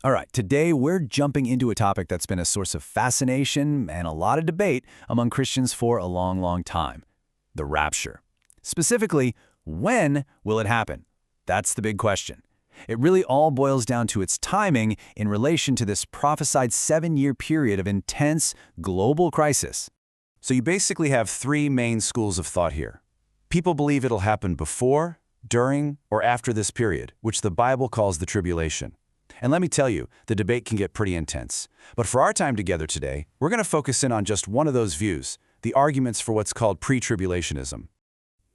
All right, today we're jumping into a topic that's been a source of fascination and a lot of debate among Christians for a long, long time: the rapture. Specifically, when will it happen? That's the big question. It really all boils down to its timing in relation to this prophesied 7-year period of intense global crisis. So you basically have three main schools of thought here. People believe it'll happen before, during, or after this period, which the Bible calls the tribulation. And let me tell you, the debate can get pretty intense. But for our time together today, we're going to focus in on just one of those views, the arguments for what's called pre-tribulationism.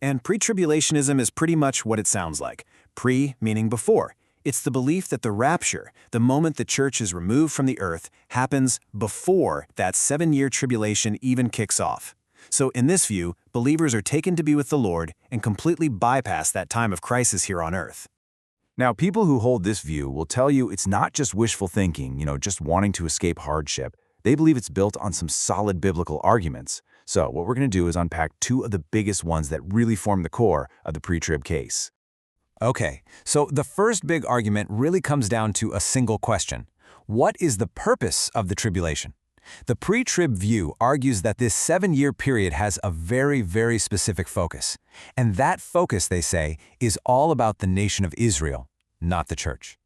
And pre-tribulationism is pretty much what it sounds like. Pre meaning before. It's the belief that the rapture, the moment the church is removed from the earth, happens before that 7-year tribulation even kicks off. So in this view, believers are taken to be with the Lord and completely bypass that time of crisis here on earth. Now, people who hold this view will tell you it's not just wishful thinking, just wanting to escape hardship. They believe it's built on some solid biblical arguments. So what we're going to do is unpack two of the biggest ones that really form the core of the pre-trib case. Okay, so the first big argument really comes down to a single question. What is the purpose of the tribulation? The pre-trib view argues that this 7-year period has a very, very specific focus. And that focus, they say, is all about the nation of Israel, not the church.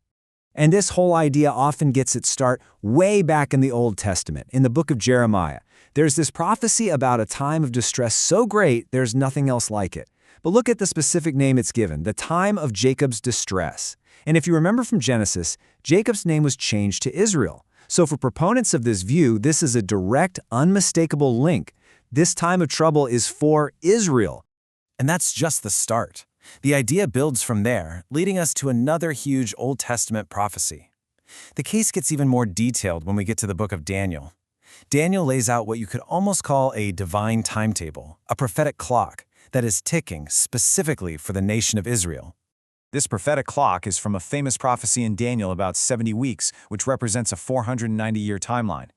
And this whole idea often gets its start way back in the Old Testament, in the book of Jeremiah. There's this prophecy about a time of distress so great there's nothing else like it. But look at the specific name it's given, the time of Jacob's distress. And if you remember from Genesis, Jacob's name was changed to Israel. So for proponents of this view, this is a direct, unmistakable link. This time of trouble is for Israel. And that's just the start. The idea builds from there, leading us to another huge Old Testament prophecy. The case gets even more detailed when we get to the book of Daniel. Daniel lays out what you could almost call a divine timetable, a prophetic clock that is ticking specifically for the nation of Israel. This prophetic clock is from a famous prophecy in Daniel about 70 weeks, which represents a 490-year timeline.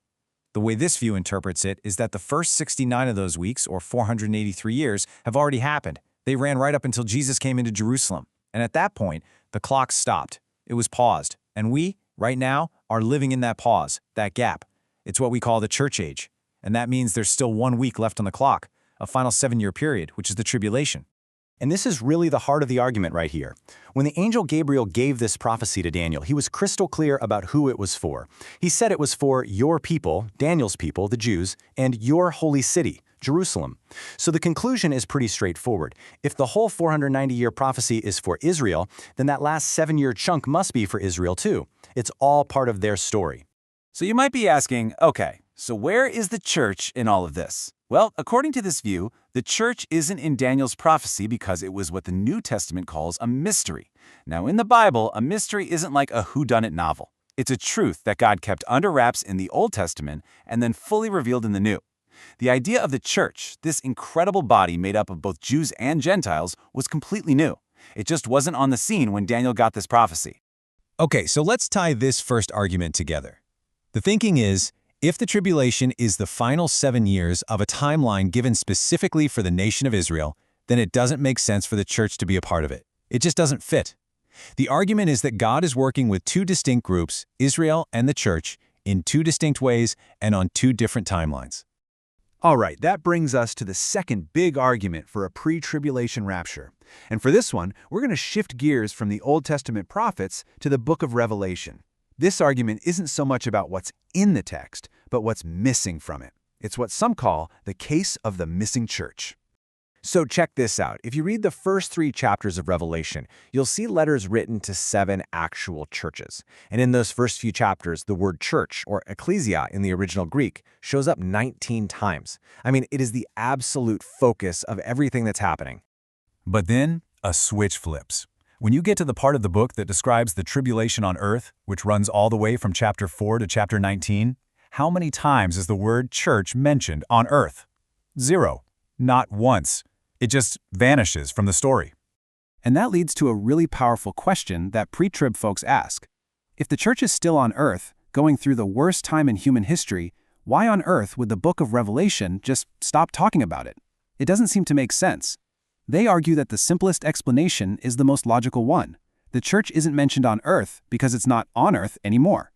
The way this view interprets it is that the first 69 of those weeks, or 483 years, have already happened. They ran right up until Jesus came into Jerusalem. And at that point, the clock stopped. It was paused. And we, right now, are living in that pause, that gap. It's what we call the church age. And that means there's still 1 week left on the clock, a final 7-year period, which is the tribulation. And this is really the heart of the argument right here. When the angel Gabriel gave this prophecy to Daniel, he was crystal clear about who it was for. He said it was for your people, Daniel's people, the Jews, and your holy city, Jerusalem. So the conclusion is pretty straightforward. If the whole 490-year prophecy is for Israel, then that last 7-year chunk must be for Israel too. It's all part of their story. So you might be asking, okay, so where is the church in all of this? Well, according to this view, the church isn't in Daniel's prophecy because it was what the New Testament calls a mystery. Now, in the Bible, a mystery isn't like a whodunit novel. It's a truth that God kept under wraps in the Old Testament and then fully revealed in the New. The idea of the church, this incredible body made up of both Jews and Gentiles, was completely new. It just wasn't on the scene when Daniel got this prophecy. Okay, so let's tie this first argument together. The thinking is, if the tribulation is the final 7 years of a timeline given specifically for the nation of Israel, then it doesn't make sense for the church to be a part of it. It just doesn't fit. The argument is that God is working with two distinct groups, Israel and the church, in two distinct ways and on two different timelines. All right, that brings us to the second big argument for a pre-tribulation rapture. And for this one, we're going to shift gears from the Old Testament prophets to the book of Revelation. This argument isn't so much about what's in the text, but what's missing from it. It's what some call the case of the missing church. So check this out. If you read the first 3 chapters of Revelation, you'll see letters written to 7 actual churches. And in those first few chapters, the word church, or ecclesia in the original Greek, shows up 19 times. I mean, it is the absolute focus of everything that's happening. But then, a switch flips. When you get to the part of the book that describes the tribulation on earth, which runs all the way from chapter 4 to chapter 19, how many times is the word church mentioned on earth? 0. Not once. It just vanishes from the story. And that leads to a really powerful question that pre-trib folks ask. If the church is still on earth, going through the worst time in human history, why on earth would the book of Revelation just stop talking about it? It doesn't seem to make sense. They argue that the simplest explanation is the most logical one. The church isn't mentioned on earth because it's not on earth anymore.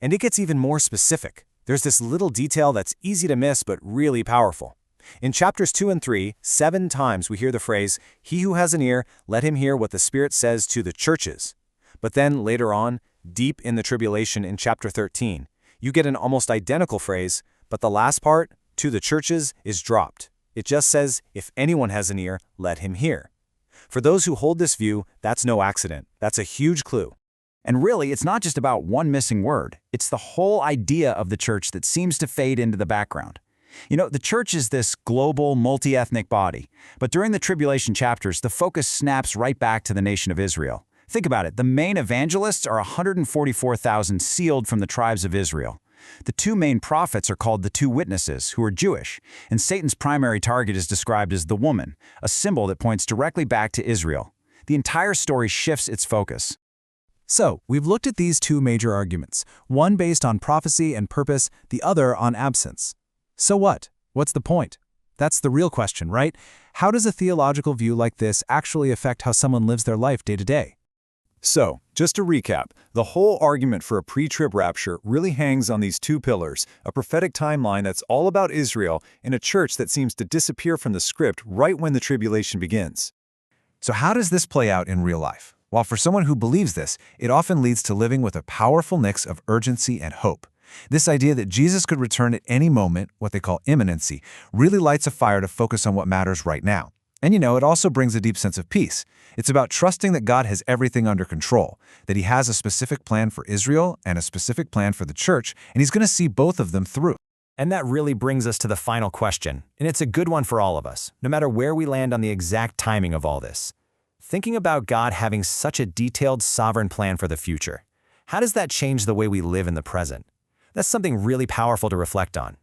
And it gets even more specific. There's this little detail that's easy to miss but really powerful. In chapters 2 and 3, 7 times we hear the phrase, "He who has an ear, let him hear what the Spirit says to the churches." But then later on, deep in the tribulation in chapter 13, you get an almost identical phrase, but the last part, "to the churches," is dropped. It just says, "If anyone has an ear, let him hear." For those who hold this view, that's no accident. That's a huge clue. And really, it's not just about one missing word. It's the whole idea of the church that seems to fade into the background. You know, the church is this global, multi-ethnic body. But during the tribulation chapters, the focus snaps right back to the nation of Israel. Think about it. The main evangelists are 144,000 sealed from the tribes of Israel. The two main prophets are called the two witnesses, who are Jewish, and Satan's primary target is described as the woman, a symbol that points directly back to Israel. The entire story shifts its focus. So, we've looked at these two major arguments, one based on prophecy and purpose, the other on absence. So what? What's the point? That's the real question, right? How does a theological view like this actually affect how someone lives their life day to day? So, just to recap, the whole argument for a pre-trib rapture really hangs on these two pillars, a prophetic timeline that's all about Israel and a church that seems to disappear from the script right when the tribulation begins. So how does this play out in real life? Well, for someone who believes this, it often leads to living with a powerful mix of urgency and hope. This idea that Jesus could return at any moment, what they call imminency, really lights a fire to focus on what matters right now. And it also brings a deep sense of peace. It's about trusting that God has everything under control, that He has a specific plan for Israel and a specific plan for the church, and He's going to see both of them through. And that really brings us to the final question, and it's a good one for all of us, no matter where we land on the exact timing of all this. Thinking about God having such a detailed, sovereign plan for the future, how does that change the way we live in the present? That's something really powerful to reflect on.